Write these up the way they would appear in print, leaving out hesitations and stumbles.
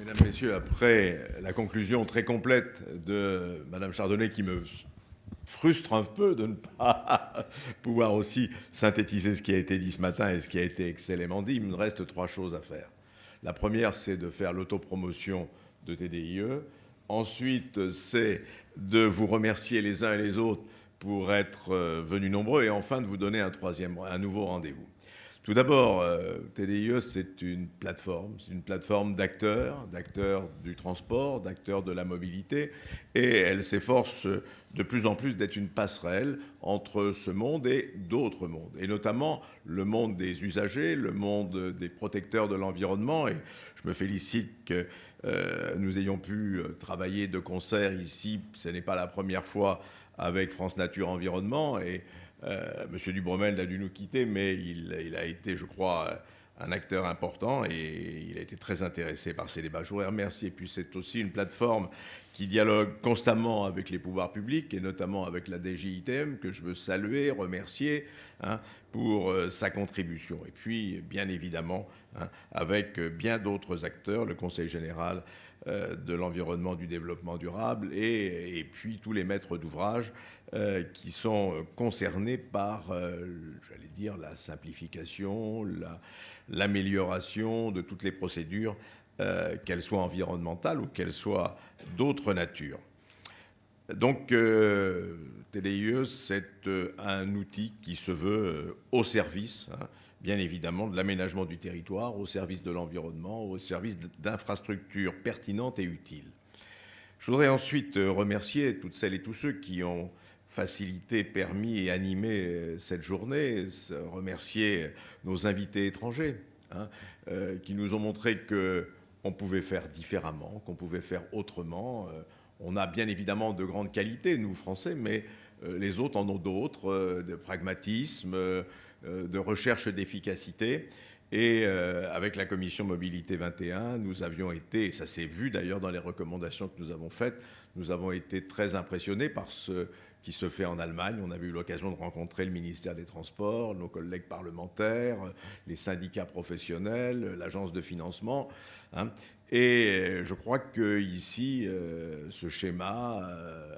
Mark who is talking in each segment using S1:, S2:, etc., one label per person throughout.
S1: Mesdames, Messieurs, après la conclusion très complète de Madame Chardonnay, qui me frustre un peu de ne pas pouvoir aussi synthétiser ce qui a été dit ce matin et ce qui a été excellemment dit, il me reste 3 choses à faire. La première, c'est de faire l'autopromotion de TDIE. Ensuite, c'est de vous remercier les uns et les autres pour être venus nombreux. Et enfin, de vous donner un nouveau rendez-vous. Tout d'abord, TDIE, c'est une plateforme d'acteurs du transport, d'acteurs de la mobilité, et elle s'efforce de plus en plus d'être une passerelle entre ce monde et d'autres mondes, et notamment le monde des usagers, le monde des protecteurs de l'environnement, et je me félicite que nous ayons pu travailler de concert ici, ce n'est pas la première fois, avec France Nature Environnement, et Monsieur Dubromel a dû nous quitter, mais il a été, je crois, un acteur important et il a été très intéressé par ces débats. Je voudrais remercier. Et puis c'est aussi une plateforme qui dialogue constamment avec les pouvoirs publics et notamment avec la DGITM, que je veux saluer, remercier pour sa contribution. Et puis, bien évidemment, avec bien d'autres acteurs, le Conseil général de l'environnement, du développement durable et puis tous les maîtres d'ouvrage qui sont concernés par, j'allais dire, la simplification, l'amélioration de toutes les procédures, qu'elles soient environnementales ou qu'elles soient d'autres natures. Donc, TDIE, c'est un outil qui se veut au service, bien évidemment, de l'aménagement du territoire, au service de l'environnement, au service d'infrastructures pertinentes et utiles. Je voudrais ensuite remercier toutes celles et tous ceux qui ont facilité, permis et animé cette journée, remercier nos invités étrangers qui nous ont montré qu'on pouvait faire différemment, qu'on pouvait faire autrement. On a bien évidemment de grandes qualités, nous, Français, mais les autres en ont d'autres, de pragmatisme, de recherche d'efficacité. Et avec la commission Mobilité 21, nous avions été, et ça s'est vu d'ailleurs dans les recommandations que nous avons faites, nous avons été très impressionnés par ce qui se fait en Allemagne. On avait eu l'occasion de rencontrer le ministère des Transports, nos collègues parlementaires, les syndicats professionnels, l'agence de financement. Et je crois qu'ici, ce schéma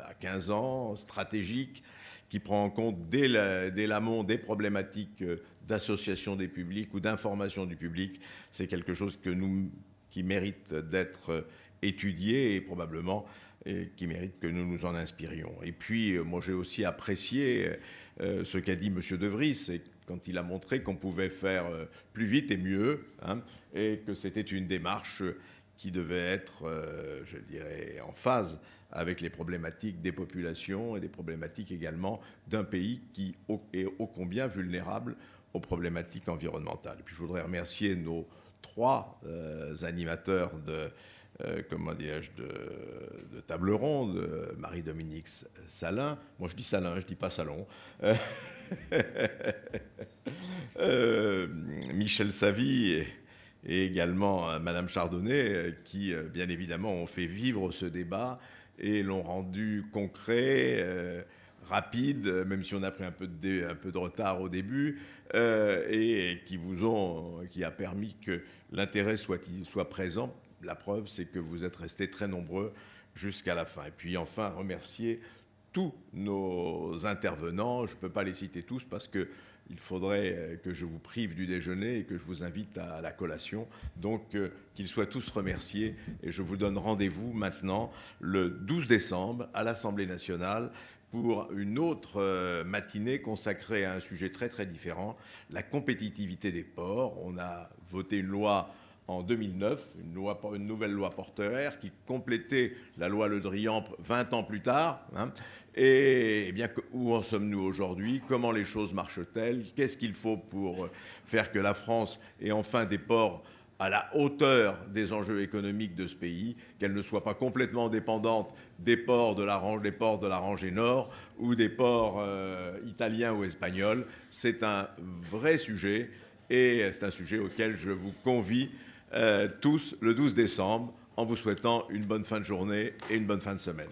S1: à 15 ans, stratégique, qui prend en compte dès l'amont des problématiques d'association des publics ou d'information du public, c'est quelque chose qui mérite d'être étudié et probablement qui mérite que nous nous en inspirions. Et puis, moi, j'ai aussi apprécié ce qu'a dit M. De Vries, quand il a montré qu'on pouvait faire plus vite et mieux, et que c'était une démarche qui devait être, je dirais, en phase avec les problématiques des populations et des problématiques également d'un pays qui est ô combien vulnérable aux problématiques environnementales. Et puis je voudrais remercier nos 3 animateurs de table ronde, Marie-Dominique Salin, moi je dis Salin, je ne dis pas Salon, Michel Savy et également Madame Chardonnay, qui bien évidemment ont fait vivre ce débat et l'ont rendu concret, rapide, même si on a pris un peu de retard au début, et qui a permis que l'intérêt soit présent. La preuve, c'est que vous êtes restés très nombreux jusqu'à la fin. Et puis enfin, remercier tous nos intervenants. Je ne peux pas les citer tous parce qu'il faudrait que je vous prive du déjeuner et que je vous invite à la collation. Donc, qu'ils soient tous remerciés. Et je vous donne rendez-vous maintenant le 12 décembre à l'Assemblée nationale pour une autre matinée consacrée à un sujet très très différent, la compétitivité des ports. On a voté une loi en 2009, une nouvelle loi portuaire qui complétait la loi Le Drian 20 ans plus tard. Et bien, où en sommes-nous aujourd'hui? Comment les choses marchent-elles? Qu'est-ce qu'il faut pour faire que la France ait enfin des ports à la hauteur des enjeux économiques de ce pays, qu'elle ne soit pas complètement dépendante des ports de la rangée nord ou des ports italiens ou espagnols? C'est un vrai sujet et c'est un sujet auquel je vous convie tous le 12 décembre en vous souhaitant une bonne fin de journée et une bonne fin de semaine.